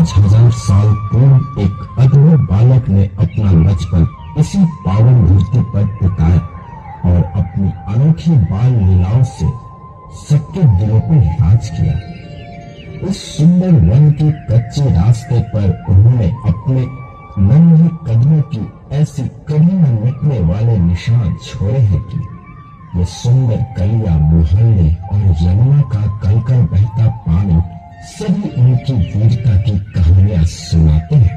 5,000 साल पूर्व एक अद्भुत बालक ने अपना बचपन इसी पावन धरती पर बिताया और अपनी अनोखी बाल लीलाओं से सबके दिलों पर राज किया। उस सुंदर वन के कच्चे रास्ते पर उन्होंने अपने नन्हे कदमों की ऐसी कभी न मिटने वाले निशान छोड़े हैं कि ये सुंदर कलियां, मोहल्ले और यमुना का कलकल बहता पानी सभी उनकी वीरता की कहानियां सुनाते हैं।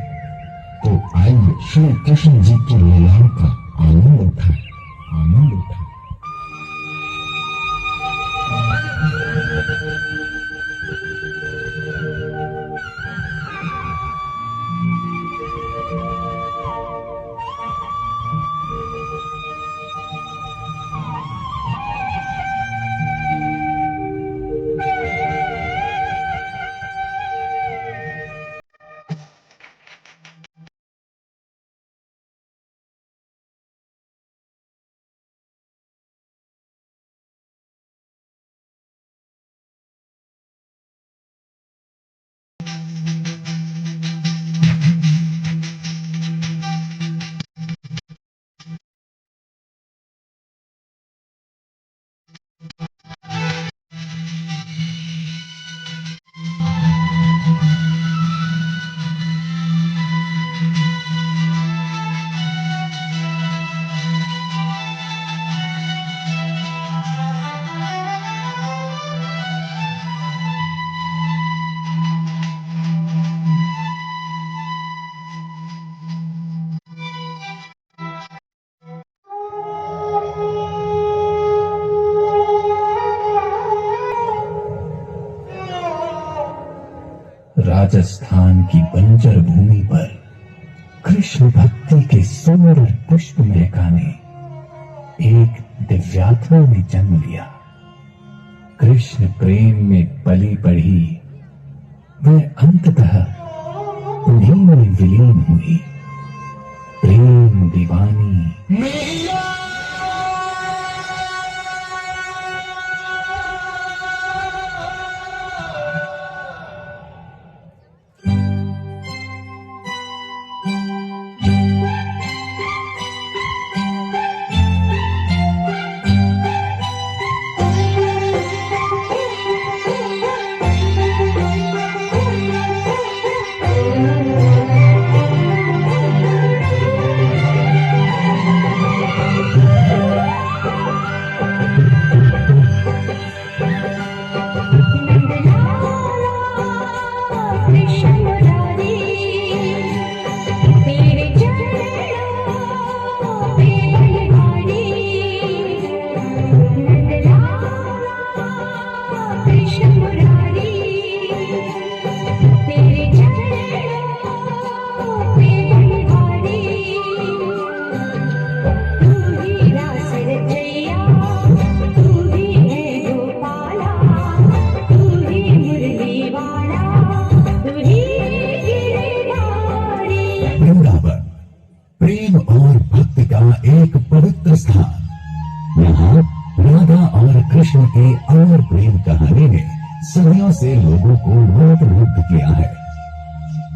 तो आइए श्री कृष्ण जी की लीलाओं का आनंद उठाएं, आनंद उठाएं। राजस्थान की बंजर भूमि पर कृष्ण भक्ति के सुंदर पुष्प महका ने एक दिव्यात्मा ने जन्म लिया। कृष्ण प्रेम में पली बढ़ी, वह अंततः उन्हीं में विलीन हुई। प्रेम दीवानी मैया प्रेम और भक्ति का एक पवित्र स्थान। यहाँ राधा और कृष्ण की अमर प्रेम कहानी ने सदियों से लोगों को मंत्रमुग्ध किया है।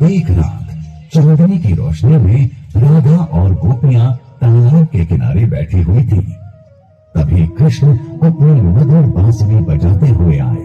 एक रात चांदनी की रोशनी में राधा और गोपियां तालाब के किनारे बैठी हुई थी। तभी कृष्ण अपनी मधुर बांसुरी बजाते हुए आए।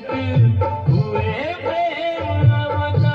हुए प्रेम नवका।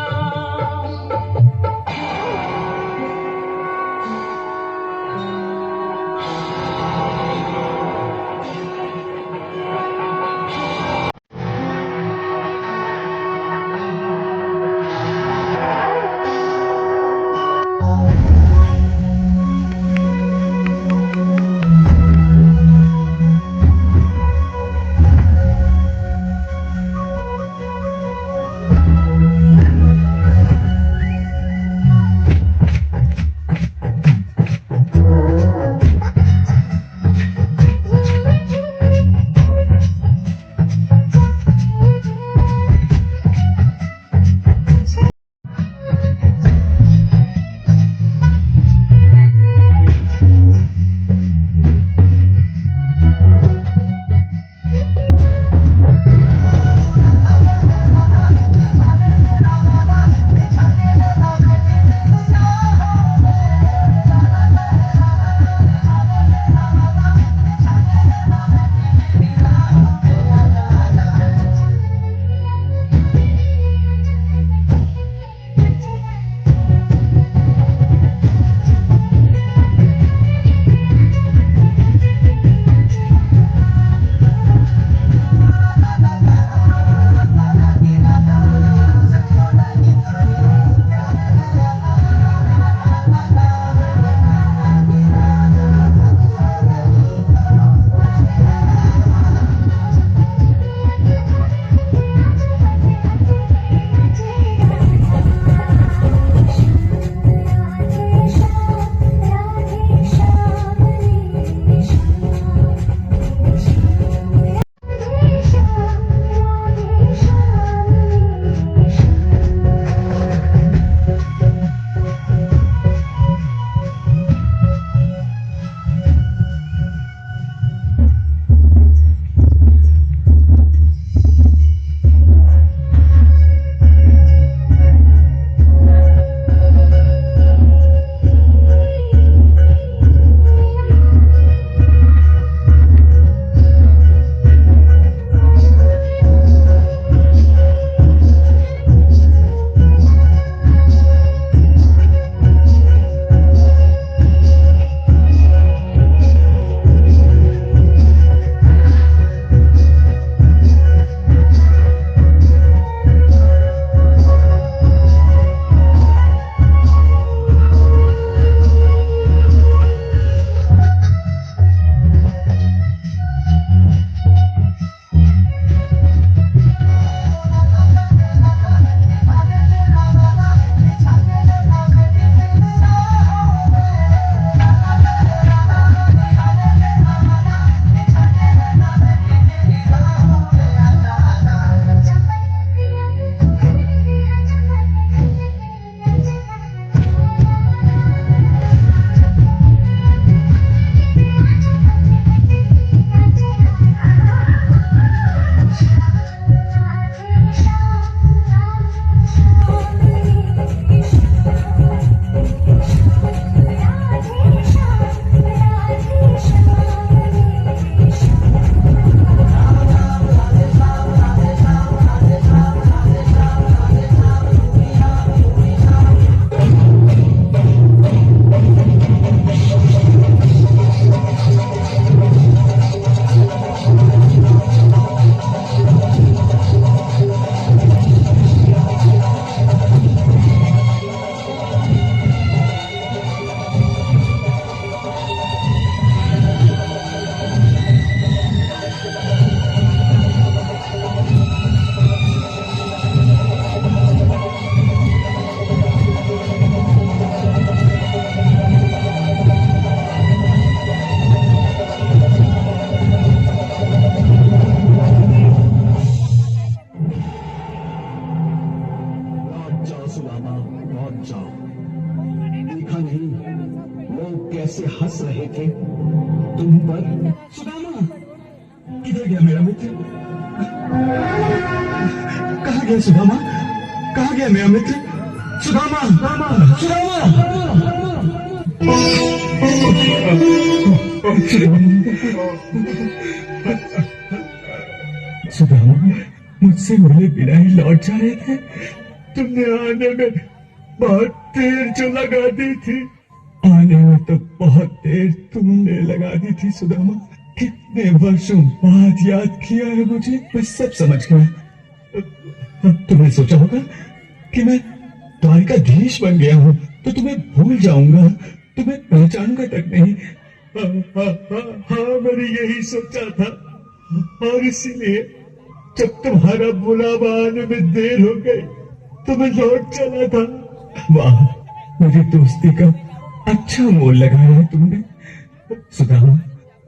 कैसे हंस रहे थे तुम पर। सुदामा, किधर गया मेरा मित्र? कहाँ गया सुदामा? कहाँ गया मेरा मित्र? सुदामा, सुदामा, सुदामा, मुझसे मिले बिना ही लौट जा रहे थे। तुमने आने में बहुत देर जो लगा दी थी, आने में तो बहुत देर तुमने लगा दी थी सुदामा। कितने वर्षों बाद याद किया है मुझे, मैं सब समझ गया। तुमने सोचा होगा कि मैं द्वारिकाधीश बन गया हूँ तो तुम्हें भूल जाऊंगा, तुम्हें पहचानूंगा तक नहीं। हाँ, मैंने यही सोचा था, और इसीलिए जब तुम्हारा बुलावा आने में देर हो गई तो मैं लौट चला था। वाह, मेरी दोस्ती का अच्छा मोल लगाया है तुमने सुदामा।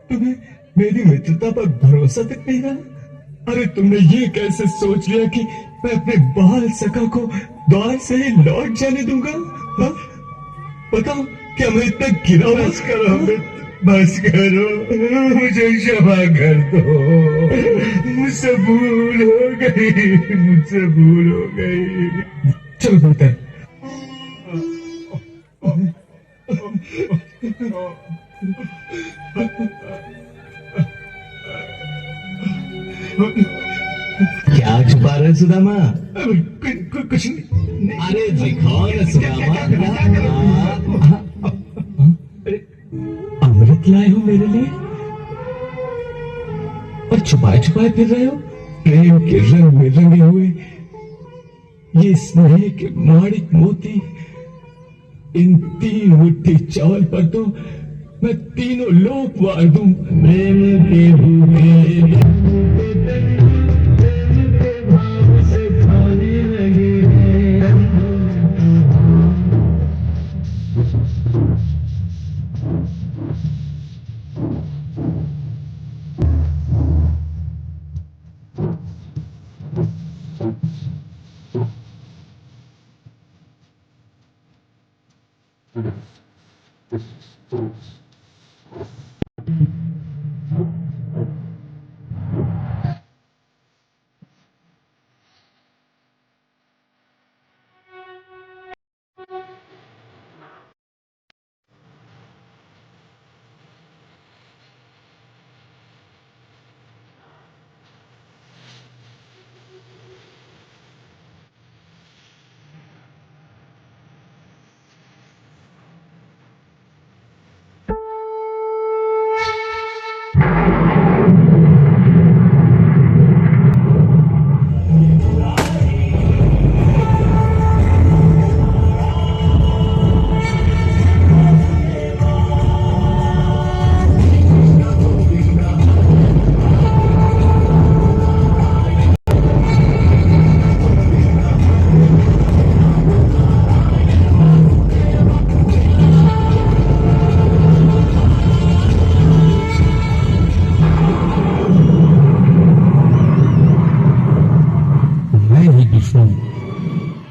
तुम्हें मेरी मित्रता पर भरोसा तक नहीं रहा। अरे तुमने ये कैसे सोच लिया कि मैं अपने बाल सखा को द्वार से ही लौट जाने दूंगा? हाँ? बताओ, क्या मैं इतना गिरा? बस करो, बस करो, मुझे क्षमा कर दो। मुझसे भूल हो गई, मुझसे भूल हो गई। चलो भीतर। क्या छुपा रहे सुदामा? कुछ नहीं। अरे दिखाओ ना सुदामा। अमृत लाए हो मेरे लिए और छुपाए छुपाए फिर रहे हो। प्रेम के रंग में रंगे हुए ये स्नेह के माणिक मोती, इन 3 मुट्ठी चावल पर तो मैं तीनों लोक वार दूं। प्रेम के भूखे से खाने लगे हैं।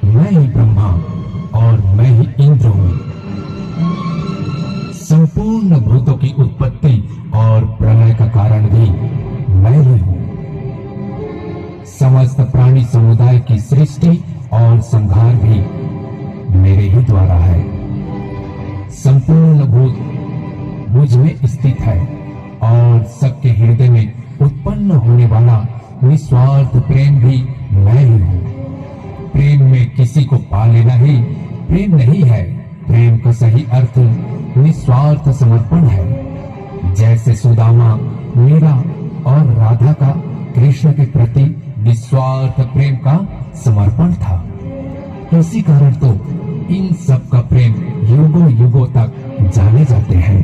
मैं ही ब्रह्मा और मैं ही इंद्र हूँ। संपूर्ण भूतों की उत्पत्ति और प्रलय का कारण भी मैं ही हूँ। समस्त प्राणी समुदाय की सृष्टि और संहार भी मेरे ही द्वारा है। संपूर्ण भूत मुझ में स्थित है और सबके हृदय में उत्पन्न होने वाला निस्वार्थ प्रेम भी मैं ही हूँ। प्रेम में किसी को पा लेना ही प्रेम नहीं है। प्रेम का सही अर्थ निस्वार्थ समर्पण है। जैसे सुदामा मीरा और राधा का कृष्ण के प्रति निस्वार्थ प्रेम का समर्पण था, इसी कारण तो इन सब का प्रेम युगों युगों तक जाने जाते हैं।